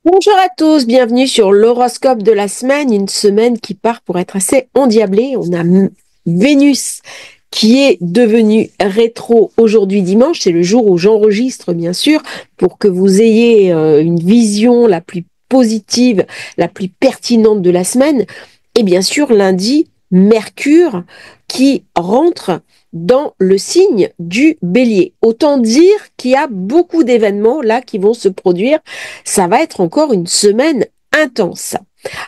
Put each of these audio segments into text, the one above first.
Bonjour à tous, bienvenue sur l'horoscope de la semaine, une semaine qui part pour être assez endiablée. On a Vénus qui est devenue rétro aujourd'hui dimanche, c'est le jour où j'enregistre bien sûr, pour que vous ayez une vision la plus positive, la plus pertinente de la semaine. Et bien sûr lundi, Mercure qui rentre dans le signe du Bélier. Autant dire qu'il y a beaucoup d'événements là qui vont se produire. Ça va être encore une semaine intense.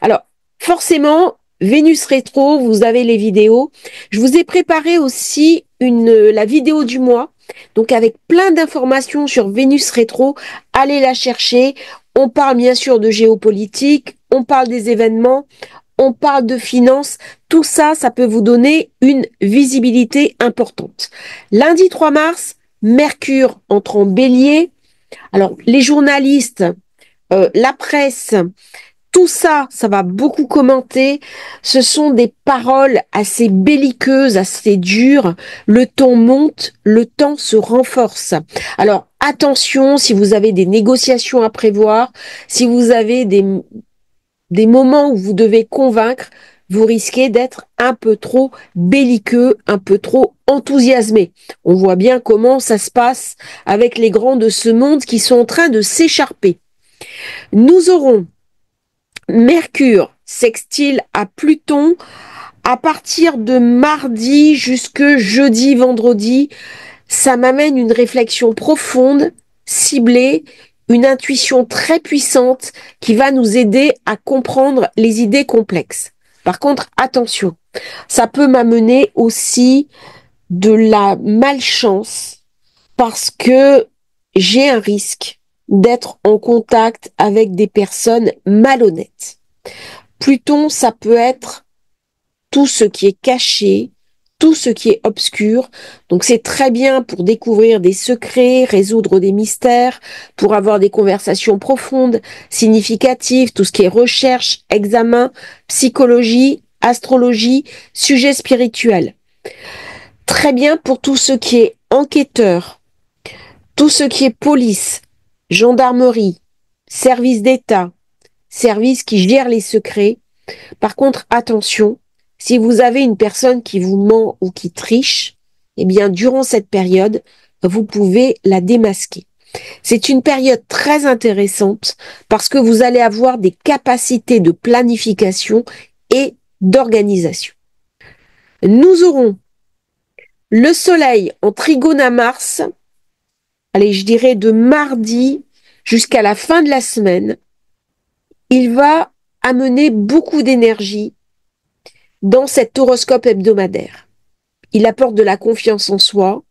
Alors, forcément, Vénus rétro, vous avez les vidéos. Je vous ai préparé aussi la vidéo du mois, donc avec plein d'informations sur Vénus rétro. Allez la chercher. On parle bien sûr de géopolitique, on parle des événements, on parle de finances. Tout ça, ça peut vous donner une visibilité importante. Lundi 3 mars, Mercure entre en bélier. Alors, les journalistes, la presse, tout ça, ça va beaucoup commenter. Ce sont des paroles assez belliqueuses, assez dures. Le ton monte, le temps se renforce. Alors, attention, si vous avez des négociations à prévoir, si vous avez des moments où vous devez convaincre, vous risquez d'être un peu trop belliqueux, un peu trop enthousiasmé. On voit bien comment ça se passe avec les grands de ce monde qui sont en train de s'écharper. Nous aurons Mercure sextile à Pluton à partir de mardi jusque jeudi, vendredi. Ça m'amène une réflexion profonde, ciblée, une intuition très puissante qui va nous aider à comprendre les idées complexes. Par contre, attention, ça peut m'amener aussi de la malchance parce que j'ai un risque d'être en contact avec des personnes malhonnêtes. Pluton, ça peut être tout ce qui est caché, tout ce qui est obscur. Donc c'est très bien pour découvrir des secrets, résoudre des mystères, pour avoir des conversations profondes, significatives, tout ce qui est recherche, examen, psychologie, astrologie, sujet spirituel. Très bien pour tout ce qui est enquêteur, tout ce qui est police, gendarmerie, service d'État, service qui gère les secrets. Par contre, attention, si vous avez une personne qui vous ment ou qui triche, eh bien, durant cette période, vous pouvez la démasquer. C'est une période très intéressante parce que vous allez avoir des capacités de planification et d'organisation. Nous aurons le Soleil en trigone à Mars, allez, je dirais de mardi jusqu'à la fin de la semaine. Il va amener beaucoup d'énergie dans cet horoscope hebdomadaire. Il apporte de la confiance en soi,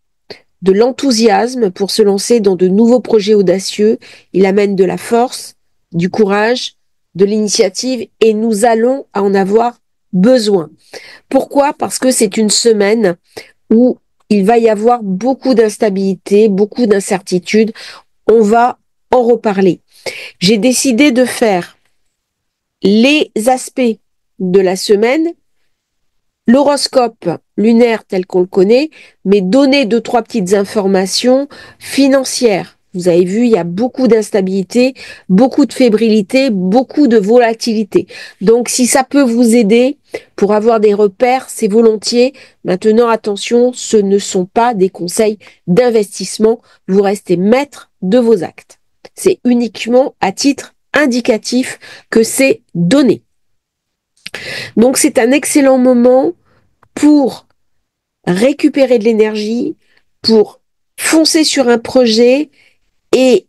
de l'enthousiasme pour se lancer dans de nouveaux projets audacieux. Il amène de la force, du courage, de l'initiative et nous allons en avoir besoin. Pourquoi? Parce que c'est une semaine où il va y avoir beaucoup d'instabilité, beaucoup d'incertitude. On va en reparler. J'ai décidé de faire les aspects de la semaine, l'horoscope lunaire tel qu'on le connaît, mais donner deux, trois petites informations financières. Vous avez vu, il y a beaucoup d'instabilité, beaucoup de fébrilité, beaucoup de volatilité. Donc, si ça peut vous aider pour avoir des repères, c'est volontiers. Maintenant, attention, ce ne sont pas des conseils d'investissement. Vous restez maître de vos actes. C'est uniquement à titre indicatif que c'est donné. Donc, c'est un excellent moment pour récupérer de l'énergie, pour foncer sur un projet et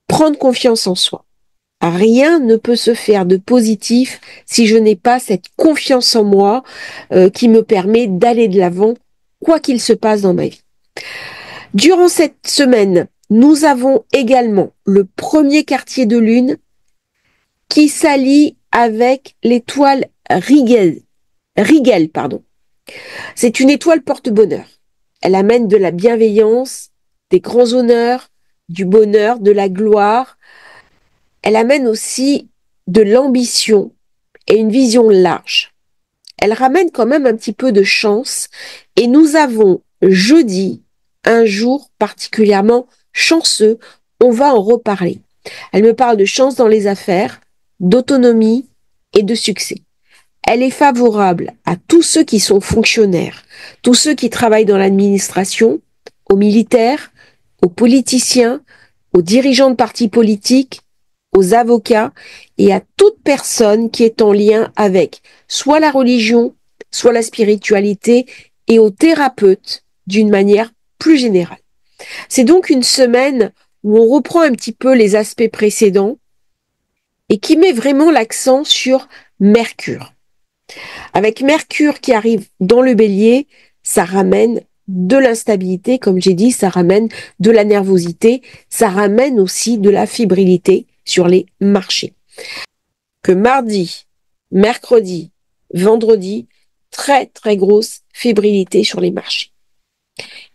prendre confiance en soi. Rien ne peut se faire de positif si je n'ai pas cette confiance en moi qui me permet d'aller de l'avant, quoi qu'il se passe dans ma vie. Durant cette semaine, nous avons également le premier quartier de lune qui s'allie avec l'étoile Rigel. Rigel, pardon. C'est une étoile porte-bonheur. Elle amène de la bienveillance, des grands honneurs, du bonheur, de la gloire. Elle amène aussi de l'ambition et une vision large. Elle ramène quand même un petit peu de chance et nous avons jeudi un jour particulièrement chanceux. On va en reparler. Elle me parle de chance dans les affaires, d'autonomie et de succès. Elle est favorable à tous ceux qui sont fonctionnaires, tous ceux qui travaillent dans l'administration, aux militaires, aux politiciens, aux dirigeants de partis politiques, aux avocats et à toute personne qui est en lien avec soit la religion, soit la spiritualité et aux thérapeutes d'une manière plus générale. C'est donc une semaine où on reprend un petit peu les aspects précédents et qui met vraiment l'accent sur Mercure. Avec Mercure qui arrive dans le Bélier, ça ramène de l'instabilité, comme j'ai dit, ça ramène de la nervosité, ça ramène aussi de la fébrilité sur les marchés. Que mardi, mercredi, vendredi, très très grosse fébrilité sur les marchés.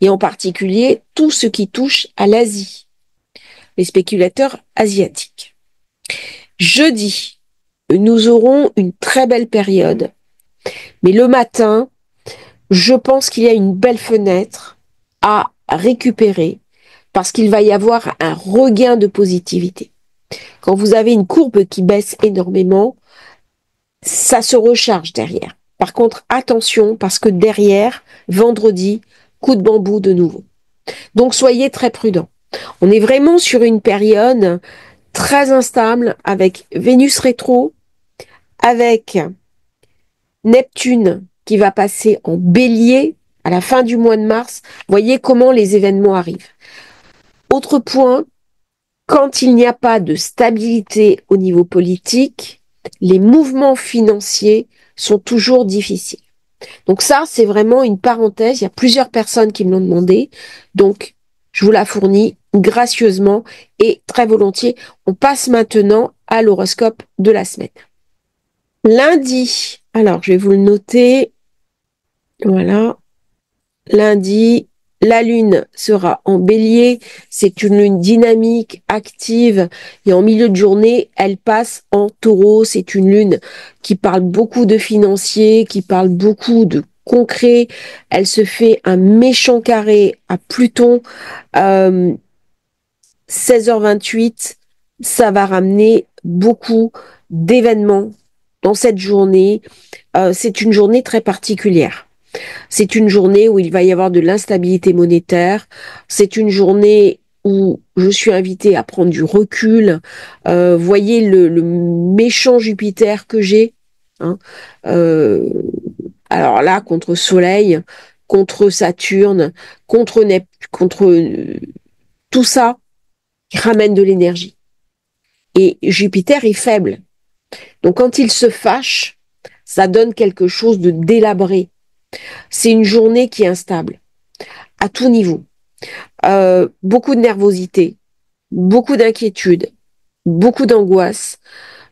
Et en particulier tout ce qui touche à l'Asie, les spéculateurs asiatiques. Jeudi, nous aurons une très belle période, mais le matin, je pense qu'il y a une belle fenêtre à récupérer parce qu'il va y avoir un regain de positivité. Quand vous avez une courbe qui baisse énormément, ça se recharge derrière. Par contre, attention parce que derrière, vendredi, coup de bambou de nouveau. Donc soyez très prudents. On est vraiment sur une période très instable avec Vénus rétro, avec Neptune qui va passer en bélier à la fin du mois de mars. Voyez comment les événements arrivent. Autre point, quand il n'y a pas de stabilité au niveau politique, les mouvements financiers sont toujours difficiles. Donc ça, c'est vraiment une parenthèse. Il y a plusieurs personnes qui me l'ont demandé. Donc, je vous la fournis gracieusement et très volontiers. On passe maintenant à l'horoscope de la semaine. Lundi, alors je vais vous le noter. Voilà. Lundi, la lune sera en bélier. C'est une lune dynamique, active. Et en milieu de journée, elle passe en taureau. C'est une lune qui parle beaucoup de financier, qui parle beaucoup de concret. Elle se fait un méchant carré à Pluton. 16h28, ça va ramener beaucoup d'événements dans cette journée. C'est une journée très particulière. C'est une journée où il va y avoir de l'instabilité monétaire. C'est une journée où je suis invitée à prendre du recul. Voyez le méchant Jupiter que j'ai. Hein. Alors là, contre Soleil, contre Saturne, contre Neptune, contre tout ça, qui ramène de l'énergie. Et Jupiter est faible. Donc quand il se fâche, ça donne quelque chose de délabré. C'est une journée qui est instable, à tout niveau. Beaucoup de nervosité, beaucoup d'inquiétude, beaucoup d'angoisse.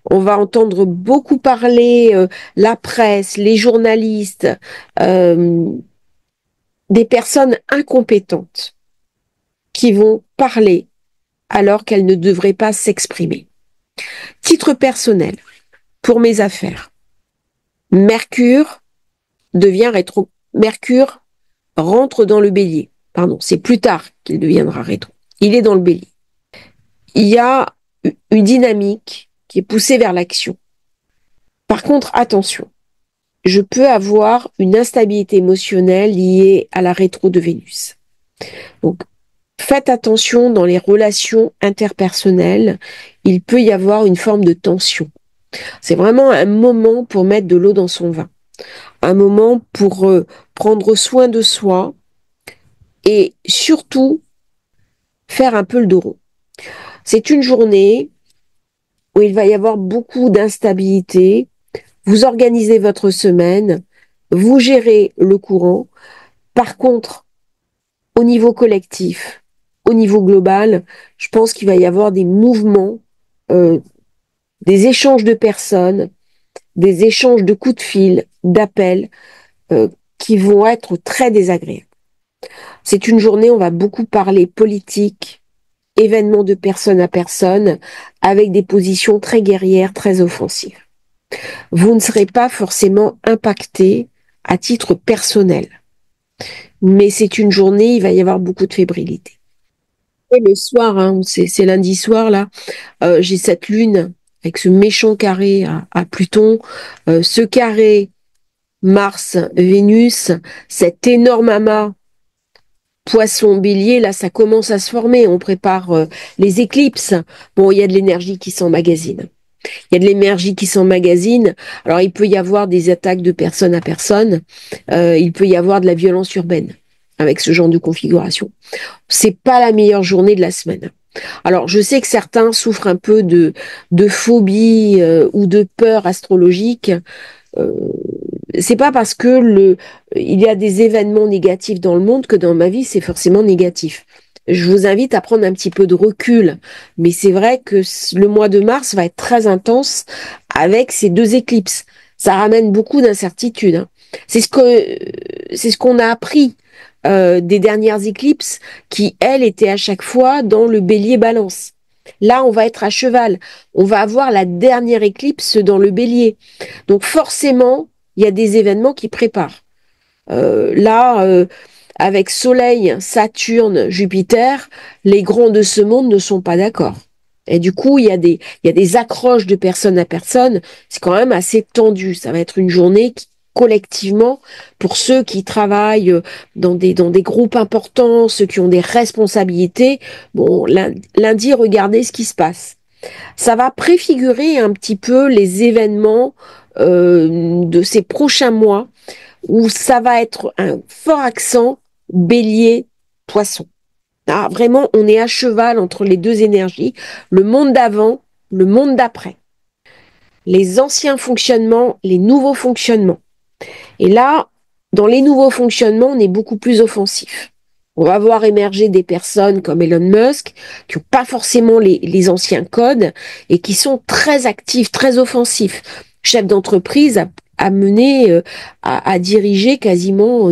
On va entendre beaucoup parler la presse, les journalistes, des personnes incompétentes qui vont parler alors qu'elles ne devraient pas s'exprimer. Titre personnel, pour mes affaires, Mercure devient rétro. Mercure rentre dans le bélier. Pardon, c'est plus tard qu'il deviendra rétro. Il est dans le bélier. Il y a une dynamique qui est poussée vers l'action. Par contre, attention, je peux avoir une instabilité émotionnelle liée à la rétro de Vénus. Donc, faites attention dans les relations interpersonnelles. Il peut y avoir une forme de tension. C'est vraiment un moment pour mettre de l'eau dans son vin. Un moment pour prendre soin de soi et surtout faire un peu le dos rond. C'est une journée où il va y avoir beaucoup d'instabilité. Vous organisez votre semaine, vous gérez le courant. Par contre, au niveau collectif, au niveau global, je pense qu'il va y avoir des mouvements, des échanges de personnes, des échanges de coups de fil, d'appels, qui vont être très désagréables. C'est une journée où on va beaucoup parler politique, événements de personne à personne, avec des positions très guerrières, très offensives. Vous ne serez pas forcément impacté à titre personnel. Mais c'est une journée, il va y avoir beaucoup de fébrilité. Et le soir, hein, c'est lundi soir là, j'ai cette lune avec ce méchant carré à Pluton, ce carré Mars, Vénus, cet énorme amas Poisson, Bélier, là, ça commence à se former. On prépare les éclipses. Bon, il y a de l'énergie qui s'emmagasine. Il y a de l'énergie qui s'emmagasine. Alors, il peut y avoir des attaques de personne à personne. Il peut y avoir de la violence urbaine avec ce genre de configuration. C'est pas la meilleure journée de la semaine. Alors, je sais que certains souffrent un peu de phobie ou de peur astrologique. Euh, c'est pas parce que il y a des événements négatifs dans le monde que dans ma vie, c'est forcément négatif. Je vous invite à prendre un petit peu de recul. Mais c'est vrai que le mois de mars va être très intense avec ces deux éclipses. Ça ramène beaucoup d'incertitudes, hein. C'est ce qu'on a appris des dernières éclipses qui, elles, étaient à chaque fois dans le bélier balance. Là, on va être à cheval. On va avoir la dernière éclipse dans le bélier. Donc forcément, il y a des événements qui préparent. Là, avec Soleil, Saturne, Jupiter, les grands de ce monde ne sont pas d'accord. Et du coup, il y a des accroches de personne à personne. C'est quand même assez tendu. Ça va être une journée qui, collectivement, pour ceux qui travaillent dans des groupes importants, ceux qui ont des responsabilités. Bon, lundi, regardez ce qui se passe. Ça va préfigurer un petit peu les événements de ces prochains mois où ça va être un fort accent bélier, poisson. Ah, vraiment, on est à cheval entre les deux énergies, le monde d'avant, le monde d'après, les anciens fonctionnements, les nouveaux fonctionnements. Et là, dans les nouveaux fonctionnements, on est beaucoup plus offensif. On va voir émerger des personnes comme Elon Musk, qui n'ont pas forcément les anciens codes et qui sont très actifs, très offensifs. Chef d'entreprise à mener, à diriger quasiment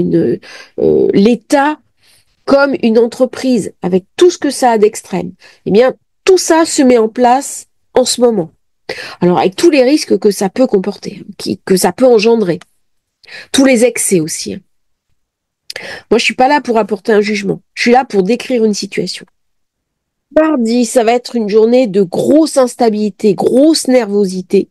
l'État comme une entreprise, avec tout ce que ça a d'extrême. Eh bien, tout ça se met en place en ce moment. Alors, avec tous les risques que ça peut comporter, que ça peut engendrer. Tous les excès aussi, hein. Moi, je suis pas là pour apporter un jugement. Je suis là pour décrire une situation. Mardi, ça va être une journée de grosse instabilité, grosse nervosité.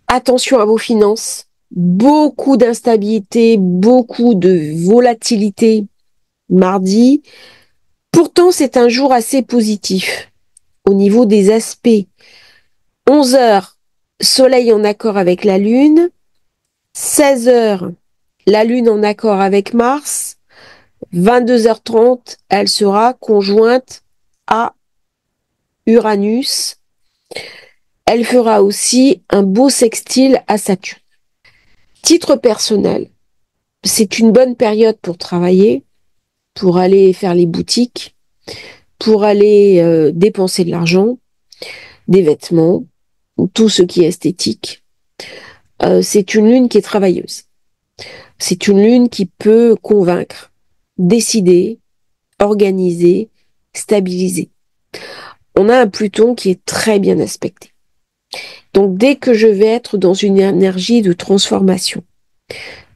Attention à vos finances. Beaucoup d'instabilité, beaucoup de volatilité. Mardi. Pourtant, c'est un jour assez positif au niveau des aspects. 11 heures, Soleil en accord avec la Lune. 16 heures, la Lune en accord avec Mars. 22h30, elle sera conjointe à Uranus. Elle fera aussi un beau sextile à Saturne. Titre personnel, c'est une bonne période pour travailler, pour aller faire les boutiques, pour aller dépenser de l'argent, des vêtements, ou tout ce qui est esthétique. C'est une lune qui est travailleuse. C'est une lune qui peut convaincre, décider, organiser, stabiliser. On a un Pluton qui est très bien aspecté. Donc dès que je vais être dans une énergie de transformation,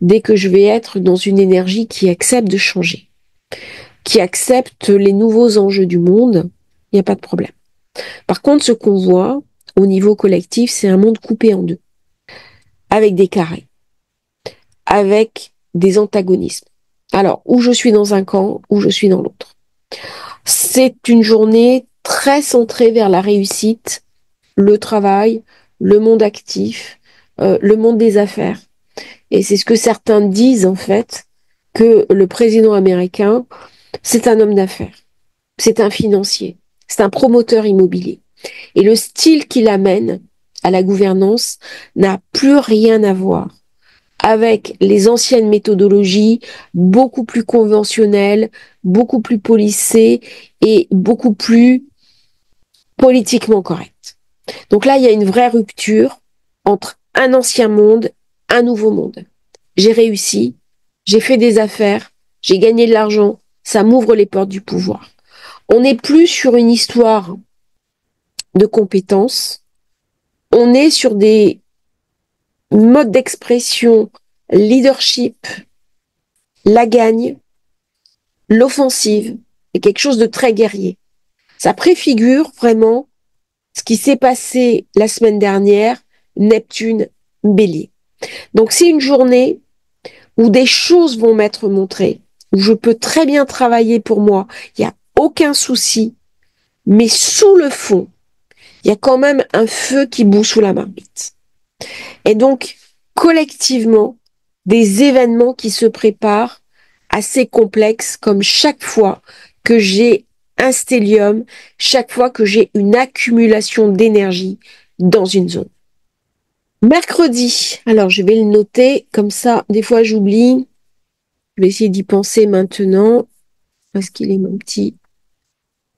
dès que je vais être dans une énergie qui accepte de changer, qui accepte les nouveaux enjeux du monde, il n'y a pas de problème. Par contre, ce qu'on voit au niveau collectif, c'est un monde coupé en deux, avec des carrés, avec des antagonismes. Alors, où je suis dans un camp, où je suis dans l'autre. C'est une journée très centrée vers la réussite, le travail, le monde actif, le monde des affaires. Et c'est ce que certains disent en fait, que le président américain, c'est un homme d'affaires, c'est un financier, c'est un promoteur immobilier. Et le style qu'il amène à la gouvernance n'a plus rien à voir avec les anciennes méthodologies, beaucoup plus conventionnelles, beaucoup plus policées et beaucoup plus politiquement correctes. Donc là, il y a une vraie rupture entre un ancien monde, un nouveau monde. J'ai réussi, j'ai fait des affaires, j'ai gagné de l'argent, ça m'ouvre les portes du pouvoir. On n'est plus sur une histoire de compétences, on est sur des modes d'expression, leadership, la gagne, l'offensive, c'est quelque chose de très guerrier. Ça préfigure vraiment ce qui s'est passé la semaine dernière, Neptune, Bélier. Donc c'est une journée où des choses vont m'être montrées, où je peux très bien travailler pour moi, il n'y a aucun souci, mais sous le fond, il y a quand même un feu qui bout sous la marmite. Et donc, collectivement, des événements qui se préparent assez complexes, comme chaque fois que j'ai un stellium, chaque fois que j'ai une accumulation d'énergie dans une zone. Mercredi, alors je vais le noter, comme ça, des fois j'oublie. Je vais essayer d'y penser maintenant. Parce qu'il est mon petit,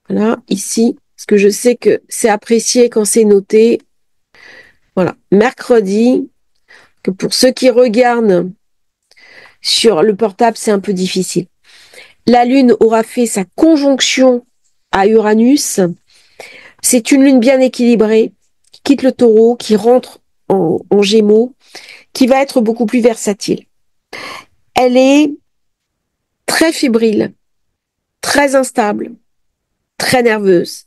voilà, ici. Parce que je sais que c'est apprécié quand c'est noté. Voilà, mercredi, que pour ceux qui regardent sur le portable, c'est un peu difficile. La Lune aura fait sa conjonction à Uranus. C'est une Lune bien équilibrée, qui quitte le Taureau, qui rentre en Gémeaux, qui va être beaucoup plus versatile. Elle est très fébrile, très instable, très nerveuse,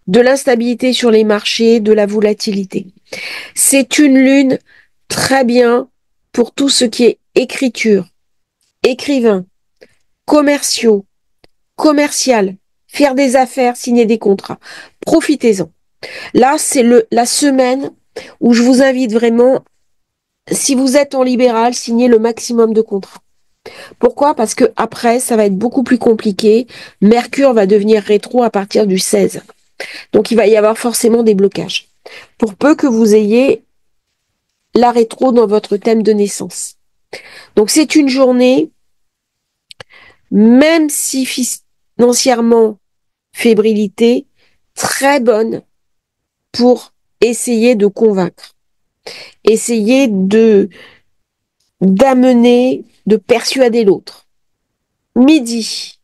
de l'instabilité sur les marchés, de la volatilité. C'est une lune très bien pour tout ce qui est écriture, écrivain, commerciaux, commercial, faire des affaires, signer des contrats. Profitez-en. Là, c'est la semaine où je vous invite vraiment, si vous êtes en libéral, signer le maximum de contrats. Pourquoi? Parce que après, ça va être beaucoup plus compliqué. Mercure va devenir rétro à partir du 16. Donc, il va y avoir forcément des blocages. Pour peu que vous ayez la rétro dans votre thème de naissance. Donc, c'est une journée, même si financièrement, fébrilité, très bonne pour essayer de convaincre, essayer d'amener, de persuader l'autre. Midi,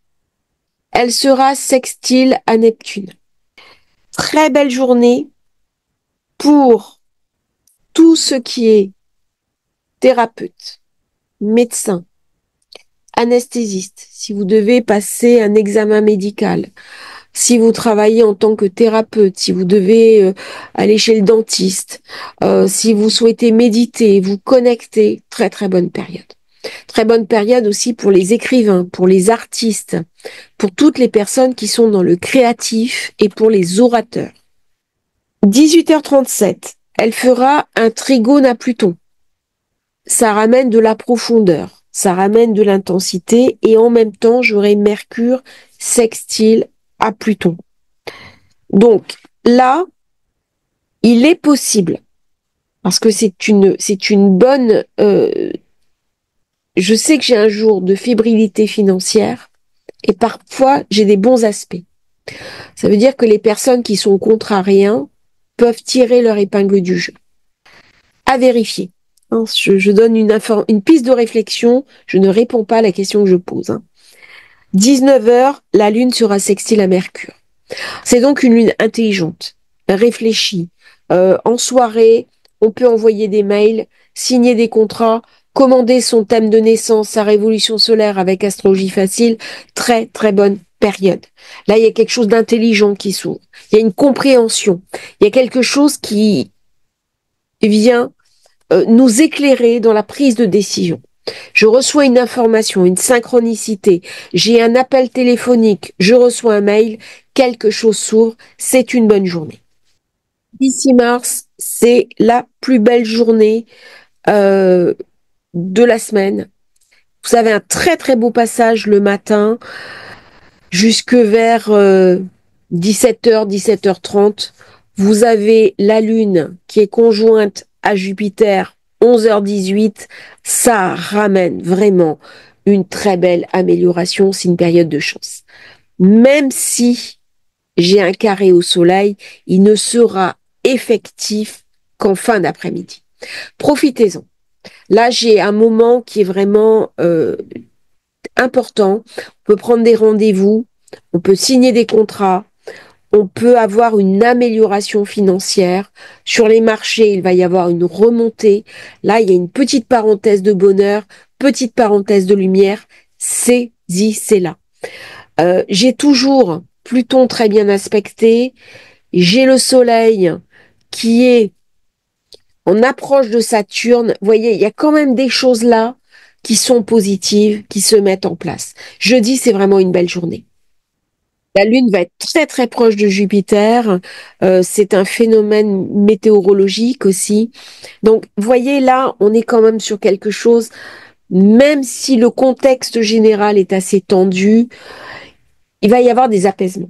elle sera sextile à Neptune. Très belle journée pour tout ce qui est thérapeute, médecin, anesthésiste, si vous devez passer un examen médical, si vous travaillez en tant que thérapeute, si vous devez aller chez le dentiste, si vous souhaitez méditer, vous connecter, très très bonne période. Très bonne période aussi pour les écrivains, pour les artistes, pour toutes les personnes qui sont dans le créatif et pour les orateurs. 18h37, elle fera un trigone à Pluton. Ça ramène de la profondeur, ça ramène de l'intensité et en même temps, j'aurai Mercure sextile à Pluton. Donc là, il est possible, parce que c'est une bonne... je sais que j'ai un jour de fébrilité financière et parfois j'ai des bons aspects. Ça veut dire que les personnes qui sont contrariens peuvent tirer leur épingle du jeu. À vérifier. Hein, je donne une piste de réflexion, je ne réponds pas à la question que je pose. 19h, la Lune sera sextile à Mercure. C'est donc une lune intelligente, réfléchie. En soirée, on peut envoyer des mails, signer des contrats, commander son thème de naissance, sa révolution solaire avec Astrologie Facile. Très, très bonne période. Là, il y a quelque chose d'intelligent qui s'ouvre. Il y a une compréhension. Il y a quelque chose qui vient nous éclairer dans la prise de décision. Je reçois une information, une synchronicité, j'ai un appel téléphonique, je reçois un mail, quelque chose s'ouvre, c'est une bonne journée. 6 mars, c'est la plus belle journée de la semaine. Vous avez un très très beau passage le matin jusque vers 17h, 17h30. Vous avez la Lune qui est conjointe à Jupiter 11h18. Ça ramène vraiment une très belle amélioration. C'est une période de chance. Même si j'ai un carré au soleil, il ne sera effectif qu'en fin d'après-midi. Profitez-en. Là, j'ai un moment qui est vraiment important. On peut prendre des rendez-vous, on peut signer des contrats, on peut avoir une amélioration financière. Sur les marchés, il va y avoir une remontée. Là, il y a une petite parenthèse de bonheur, petite parenthèse de lumière. C'est là. J'ai toujours Pluton très bien aspecté, j'ai le Soleil qui est en approche de Saturne. Vous voyez, il y a quand même des choses là qui sont positives, qui se mettent en place. Jeudi, c'est vraiment une belle journée. La Lune va être très très proche de Jupiter. C'est un phénomène météorologique aussi. Donc, vous voyez là, on est quand même sur quelque chose, même si le contexte général est assez tendu, il va y avoir des apaisements.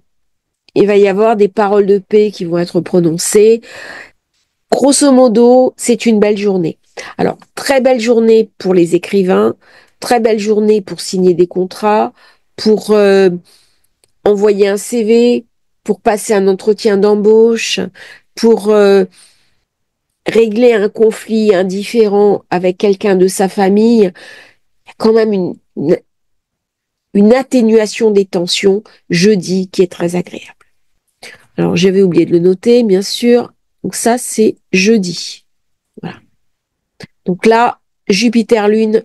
Il va y avoir des paroles de paix qui vont être prononcées. Grosso modo, c'est une belle journée. Alors, très belle journée pour les écrivains, très belle journée pour signer des contrats, pour envoyer un CV, pour passer un entretien d'embauche, pour régler un conflit, un différend avec quelqu'un de sa famille. Il y a quand même une atténuation des tensions jeudi qui est très agréable. Alors, j'avais oublié de le noter, bien sûr. Donc ça, c'est jeudi. Voilà. Donc là, Jupiter-Lune,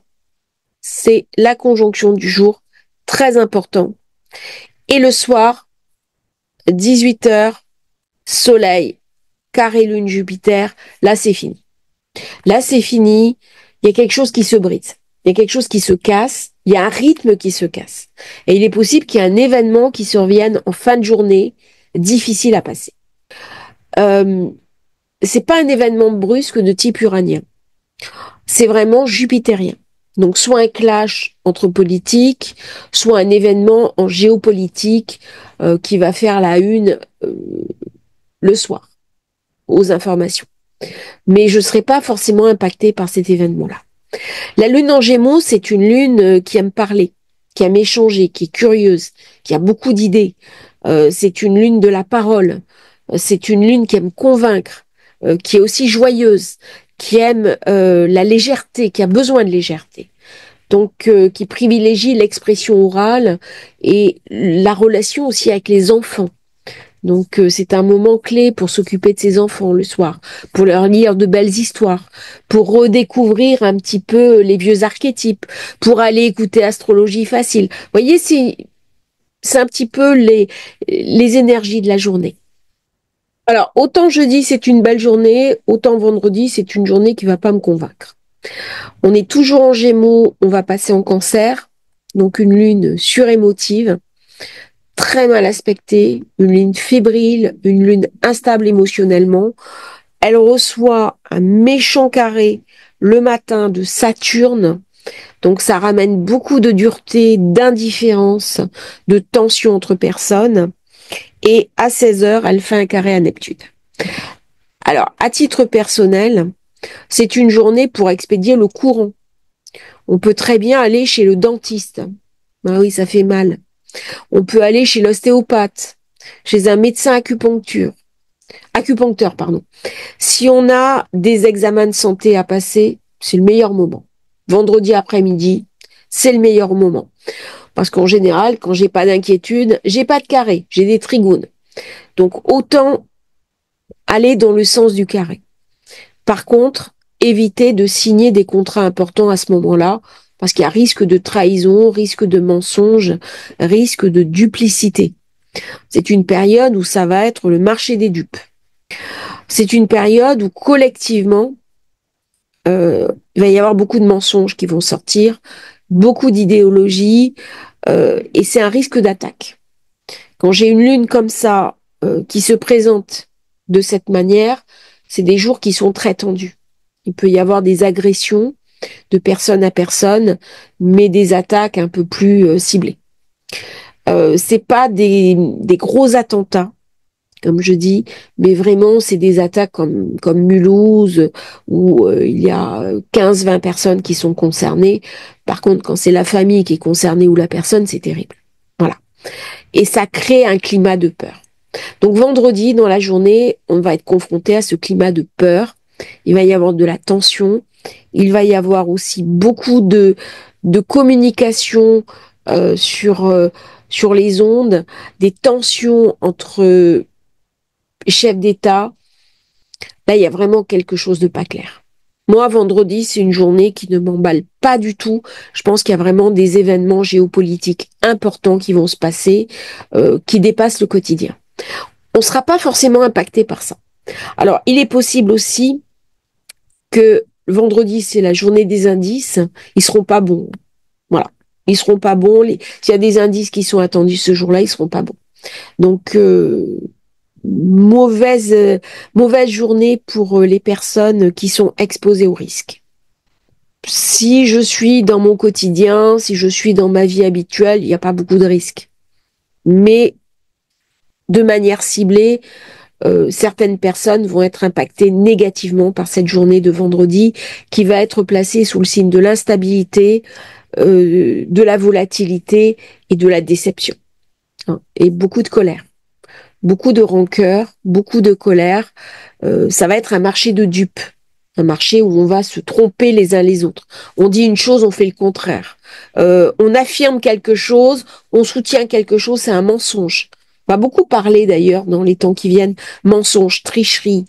c'est la conjonction du jour, très important. Et le soir, 18 heures, Soleil, carré Lune, Jupiter, là c'est fini. Là c'est fini, il y a quelque chose qui se brise, il y a quelque chose qui se casse, il y a un rythme qui se casse. Et il est possible qu'il y ait un événement qui survienne en fin de journée, difficile à passer. C'est pas un événement brusque de type uranien. C'est vraiment jupitérien. Donc soit un clash entre politiques, soit un événement en géopolitique qui va faire la une le soir aux informations. Mais je ne serai pas forcément impactée par cet événement-là. La lune en Gémeaux, c'est une lune qui aime parler, qui aime échanger, qui est curieuse, qui a beaucoup d'idées. C'est une lune de la parole. C'est une lune qui aime convaincre, qui est aussi joyeuse, qui aime la légèreté, qui a besoin de légèreté. Donc, qui privilégie l'expression orale et la relation aussi avec les enfants. Donc, c'est un moment clé pour s'occuper de ses enfants le soir, pour leur lire de belles histoires, pour redécouvrir un petit peu les vieux archétypes, pour aller écouter Astrologie facile. Vous voyez, c'est un petit peu les énergies de la journée. Alors, autant jeudi, c'est une belle journée, autant vendredi, c'est une journée qui va pas me convaincre. On est toujours en Gémeaux, on va passer en Cancer, donc une lune surémotive, très mal aspectée, une lune fébrile, une lune instable émotionnellement. Elle reçoit un méchant carré le matin de Saturne, donc ça ramène beaucoup de dureté, d'indifférence, de tension entre personnes. Et à 16 heures, elle fait un carré à Neptune. Alors, à titre personnel, c'est une journée pour expédier le courant. On peut très bien aller chez le dentiste. Ah oui, ça fait mal. On peut aller chez l'ostéopathe, chez un médecin acupuncteur, pardon. Si on a des examens de santé à passer, c'est le meilleur moment. Vendredi après-midi, c'est le meilleur moment. Parce qu'en général, quand j'ai pas d'inquiétude, j'ai pas de carré, j'ai des trigounes. Donc autant aller dans le sens du carré. Par contre, éviter de signer des contrats importants à ce moment-là, parce qu'il y a risque de trahison, risque de mensonge, risque de duplicité. C'est une période où ça va être le marché des dupes. C'est une période où collectivement, il va y avoir beaucoup de mensonges qui vont sortir, beaucoup d'idéologie, et c'est un risque d'attaque. Quand j'ai une lune comme ça qui se présente de cette manière, c'est des jours qui sont très tendus. Il peut y avoir des agressions de personne à personne, mais des attaques un peu plus ciblées. C'est pas des gros attentats, comme je dis, mais vraiment c'est des attaques comme Mulhouse où il y a 15-20 personnes qui sont concernées. Par contre, quand c'est la famille qui est concernée ou la personne, c'est terrible. Voilà. Et ça crée un climat de peur. Donc vendredi, dans la journée, on va être confronté à ce climat de peur. Il va y avoir de la tension. Il va y avoir aussi beaucoup de communication sur les ondes, des tensions entre chefs d'État. Là, il y a vraiment quelque chose de pas clair. Moi, vendredi, c'est une journée qui ne m'emballe pas du tout. Je pense qu'il y a vraiment des événements géopolitiques importants qui vont se passer, qui dépassent le quotidien. On ne sera pas forcément impacté par ça. Alors, il est possible aussi que vendredi, c'est la journée des indices. Ils seront pas bons. Voilà. Ils seront pas bons. S'il y a des indices qui sont attendus ce jour-là, ils seront pas bons. Donc, mauvaise journée pour les personnes qui sont exposées au risque. Si je suis dans mon quotidien, si je suis dans ma vie habituelle, il n'y a pas beaucoup de risques. Mais de manière ciblée, certaines personnes vont être impactées négativement par cette journée de vendredi qui va être placée sous le signe de l'instabilité, de la volatilité et de la déception. Hein, et beaucoup de colère, beaucoup de rancœur, beaucoup de colère. Ça va être un marché de dupes. Un marché où on va se tromper les uns les autres. On dit une chose, on fait le contraire. On affirme quelque chose, on soutient quelque chose, c'est un mensonge. On va beaucoup parler d'ailleurs dans les temps qui viennent, mensonges, tricherie,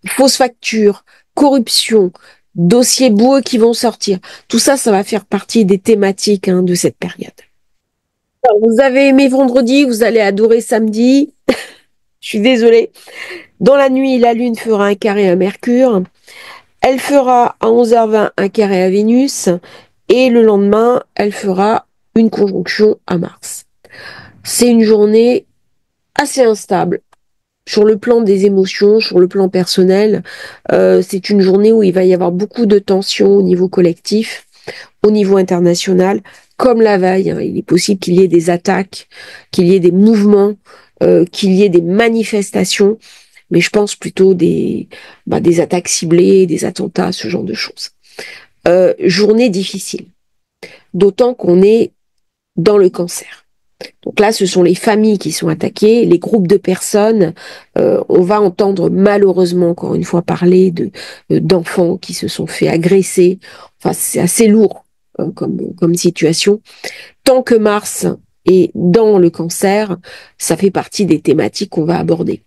fausses factures, corruption, dossiers boueux qui vont sortir. Tout ça, ça va faire partie des thématiques de cette période. Alors, vous avez aimé vendredi, vous allez adorer samedi. Je suis désolée. Dans la nuit, la Lune fera un carré à Mercure. Elle fera à 11h20 un carré à Vénus. Et le lendemain, elle fera une conjonction à Mars. C'est une journée assez instable. Sur le plan des émotions, sur le plan personnel, c'est une journée où il va y avoir beaucoup de tensions au niveau collectif, au niveau international, comme la veille. Hein, il est possible qu'il y ait des attaques, qu'il y ait des mouvements, qu'il y ait des manifestations, mais je pense plutôt des attaques ciblées, des attentats, ce genre de choses. Journée difficile, d'autant qu'on est dans le cancer. Donc là, ce sont les familles qui sont attaquées, les groupes de personnes. On va entendre malheureusement, encore une fois, parler d'enfants qui se sont fait agresser. Enfin, c'est assez lourd comme situation. Tant que Mars est dans le cancer, ça fait partie des thématiques qu'on va aborder.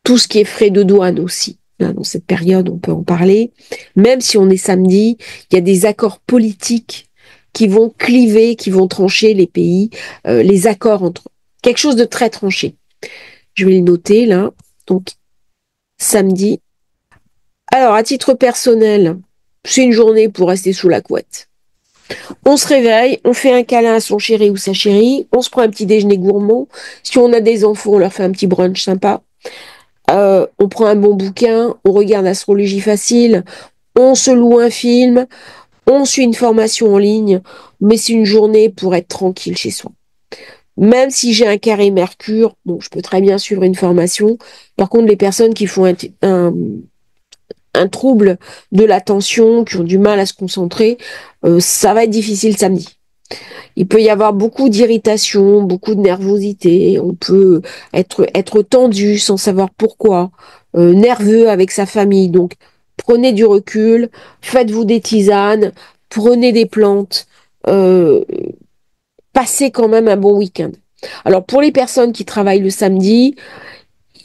Tout ce qui est frais de douane aussi. Là, dans cette période, on peut en parler. Même si on est samedi, il y a des accords politiques qui vont cliver, qui vont trancher les pays, les accords entre quelque chose de très tranché. Je vais le noter là. Donc, samedi. Alors, à titre personnel, c'est une journée pour rester sous la couette. On se réveille, on fait un câlin à son chéri ou sa chérie, on se prend un petit déjeuner gourmand. Si on a des enfants, on leur fait un petit brunch sympa. On prend un bon bouquin, on regarde Astrologie facile, on se loue un film, on suit une formation en ligne, mais c'est une journée pour être tranquille chez soi. Même si j'ai un carré Mercure, bon, je peux très bien suivre une formation. Par contre, les personnes qui font un trouble de l'attention, qui ont du mal à se concentrer, ça va être difficile samedi. Il peut y avoir beaucoup d'irritation, beaucoup de nervosité. On peut être tendu sans savoir pourquoi, nerveux avec sa famille. Donc, prenez du recul, faites-vous des tisanes, prenez des plantes, euh, passez quand même un bon week-end. Alors, pour les personnes qui travaillent le samedi,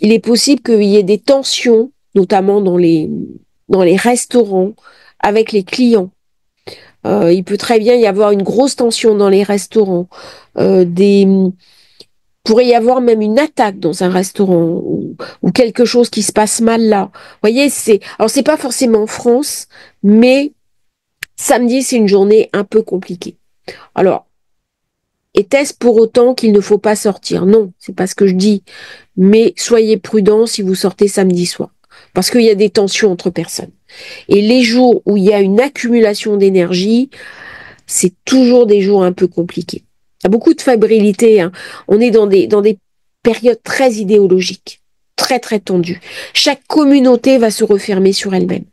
il est possible qu'il y ait des tensions, notamment dans les restaurants, avec les clients. Il peut très bien y avoir une grosse tension dans les restaurants. Pourrait y avoir même une attaque dans un restaurant ou quelque chose qui se passe mal là. Vous voyez, alors c'est pas forcément en France, mais samedi c'est une journée un peu compliquée. Alors, était-ce pour autant qu'il ne faut pas sortir? Non, c'est pas ce que je dis. Mais soyez prudents si vous sortez samedi soir, parce qu'il y a des tensions entre personnes. Et les jours où il y a une accumulation d'énergie, c'est toujours des jours un peu compliqués. Il y a beaucoup de fébrilité. Hein. On est dans des périodes très idéologiques, très très tendues. Chaque communauté va se refermer sur elle-même.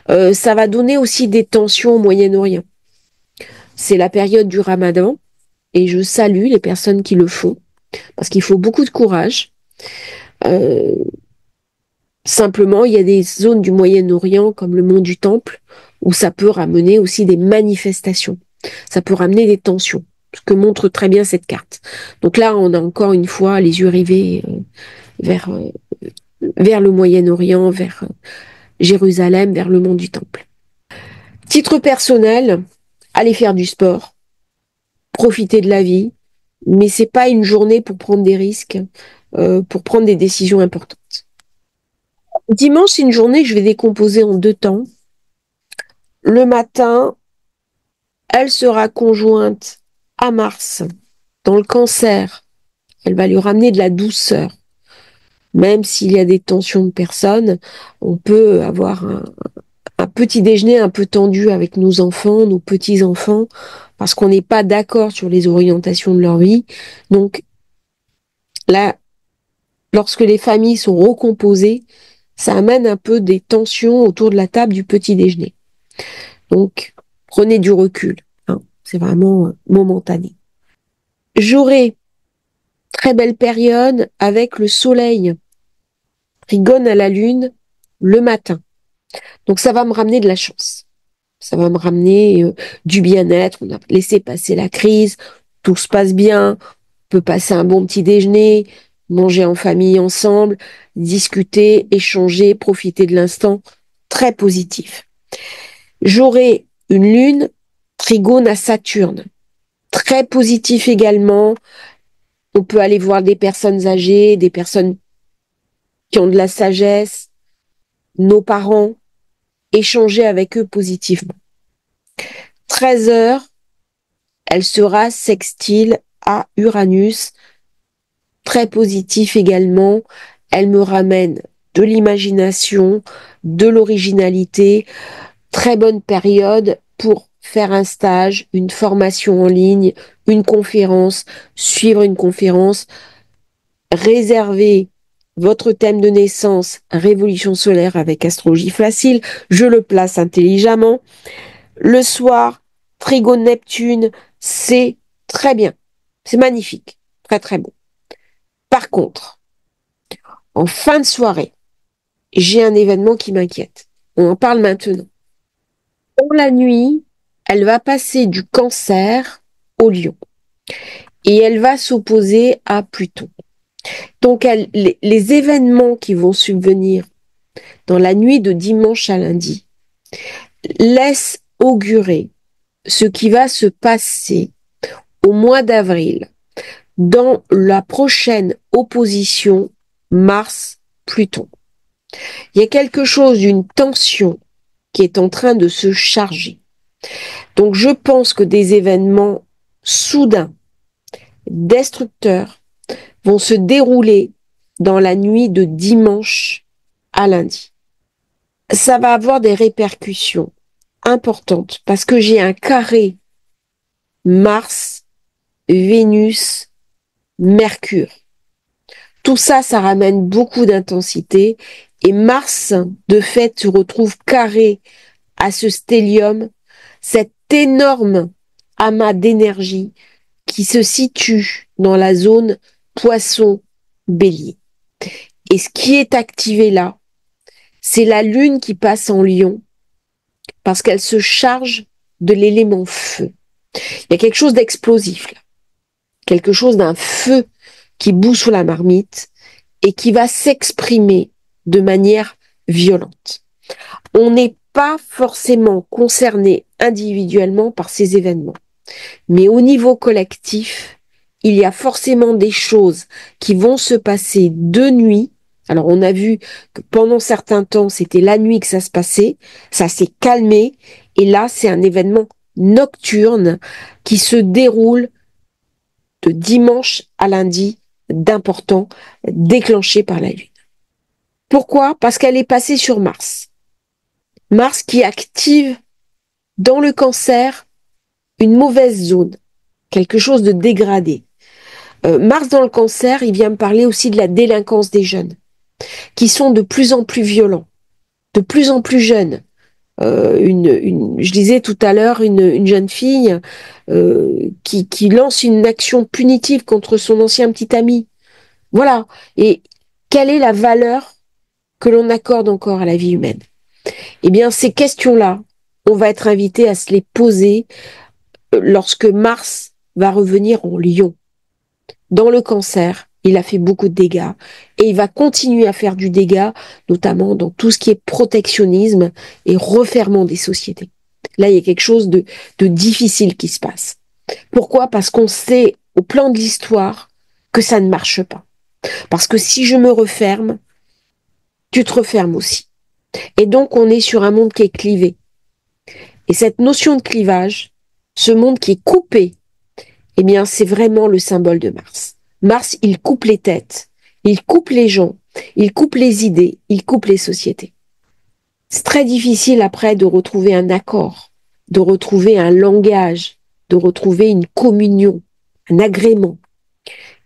Ça va donner aussi des tensions au Moyen-Orient. C'est la période du Ramadan et je salue les personnes qui le font parce qu'il faut beaucoup de courage. Euh, Simplement, il y a des zones du Moyen-Orient comme le mont du Temple où ça peut ramener aussi des manifestations. Ça peut ramener des tensions, ce que montre très bien cette carte. Donc là, on a encore une fois les yeux rivés vers vers le Moyen-Orient, vers Jérusalem, vers le mont du Temple. Titre personnel, aller faire du sport, profiter de la vie, mais c'est pas une journée pour prendre des risques, pour prendre des décisions importantes. Dimanche, c'est une journée que je vais décomposer en 2 temps. Le matin, elle sera conjointe à Mars dans le Cancer. Elle va lui ramener de la douceur. Même s'il y a des tensions de personnes, on peut avoir un petit déjeuner un peu tendu avec nos enfants, nos petits-enfants, parce qu'on n'est pas d'accord sur les orientations de leur vie. Donc là, lorsque les familles sont recomposées, ça amène un peu des tensions autour de la table du petit déjeuner. Donc, prenez du recul, hein, c'est vraiment momentané. J'aurai très belle période avec le soleil trigone à la lune le matin. Donc ça va me ramener de la chance. Ça va me ramener du bien-être. On a laissé passer la crise, tout se passe bien, on peut passer un bon petit déjeuner, manger en famille ensemble, discuter, échanger, profiter de l'instant. Très positif. J'aurai une lune trigone à Saturne. Très positif également. On peut aller voir des personnes âgées, des personnes qui ont de la sagesse, nos parents, échanger avec eux positivement. 13 heures, elle sera sextile à Uranus, très positif également. Elle me ramène de l'imagination, de l'originalité, très bonne période pour faire un stage, une formation en ligne, une conférence, suivre une conférence, réserver votre thème de naissance, révolution solaire avec astrologie facile, je le place intelligemment. Le soir, trigone Neptune, c'est très bien. C'est magnifique. Très, très beau. Par contre, en fin de soirée, j'ai un événement qui m'inquiète. On en parle maintenant. Pour la nuit, elle va passer du Cancer au Lion. Et elle va s'opposer à Pluton. Donc, les événements qui vont subvenir dans la nuit de dimanche à lundi laissent augurer ce qui va se passer au mois d'avril dans la prochaine opposition Mars-Pluton. Il y a quelque chose d'une tension qui est en train de se charger. Donc je pense que des événements soudains, destructeurs, vont se dérouler dans la nuit de dimanche à lundi. Ça va avoir des répercussions importantes parce que j'ai un carré Mars, Vénus, Mercure. Tout ça, ça ramène beaucoup d'intensité et Mars, de fait, se retrouve carré à ce stellium, cet énorme amas d'énergie qui se situe dans la zone Poisson-Bélier. Et ce qui est activé là, c'est la Lune qui passe en Lion parce qu'elle se charge de l'élément feu. Il y a quelque chose d'explosif là, quelque chose d'un feu qui bout sous la marmite et qui va s'exprimer de manière violente. On n'est pas forcément concerné individuellement par ces événements, mais au niveau collectif, il y a forcément des choses qui vont se passer de nuit. Alors on a vu que pendant certains temps, c'était la nuit que ça se passait, ça s'est calmé, et là c'est un événement nocturne qui se déroule de dimanche à lundi, d'important, déclenché par la Lune. Pourquoi? Parce qu'elle est passée sur Mars. Mars qui active dans le Cancer une mauvaise zone, quelque chose de dégradé. Mars dans le Cancer, il vient me parler aussi de la délinquance des jeunes, qui sont de plus en plus violents, de plus en plus jeunes. Je disais tout à l'heure, une jeune fille qui lance une action punitive contre son ancien petit ami. Voilà. Et quelle est la valeur que l'on accorde encore à la vie humaine? Eh bien, ces questions-là, on va être invité à se les poser lorsque Mars va revenir en Lion, dans le Cancer, Il a fait beaucoup de dégâts et il va continuer à faire du dégât, notamment dans tout ce qui est protectionnisme et refermement des sociétés. Là, il y a quelque chose de difficile qui se passe. Pourquoi? Parce qu'on sait au plan de l'histoire que ça ne marche pas. Parce que si je me referme, tu te refermes aussi. Et donc, on est sur un monde qui est clivé. Et cette notion de clivage, ce monde qui est coupé, eh bien, c'est vraiment le symbole de Mars. Mars, il coupe les têtes, il coupe les gens, il coupe les idées, il coupe les sociétés. C'est très difficile après de retrouver un accord, de retrouver un langage, de retrouver une communion, un agrément.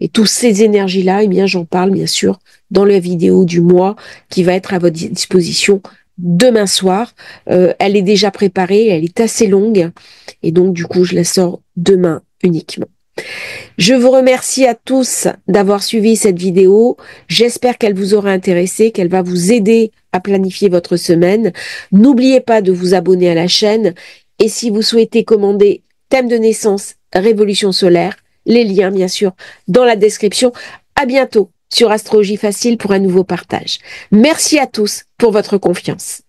Et toutes ces énergies-là, eh bien, j'en parle bien sûr dans la vidéo du mois qui va être à votre disposition demain soir. Elle est déjà préparée, elle est assez longue et donc du coup, je la sors demain uniquement. Je vous remercie à tous d'avoir suivi cette vidéo. J'espère qu'elle vous aura intéressé, qu'elle va vous aider à planifier votre semaine. N'oubliez pas de vous abonner à la chaîne et si vous souhaitez commander thème de naissance, révolution solaire, les liens bien sûr dans la description. À bientôt sur Astrologie Facile pour un nouveau partage. Merci à tous pour votre confiance.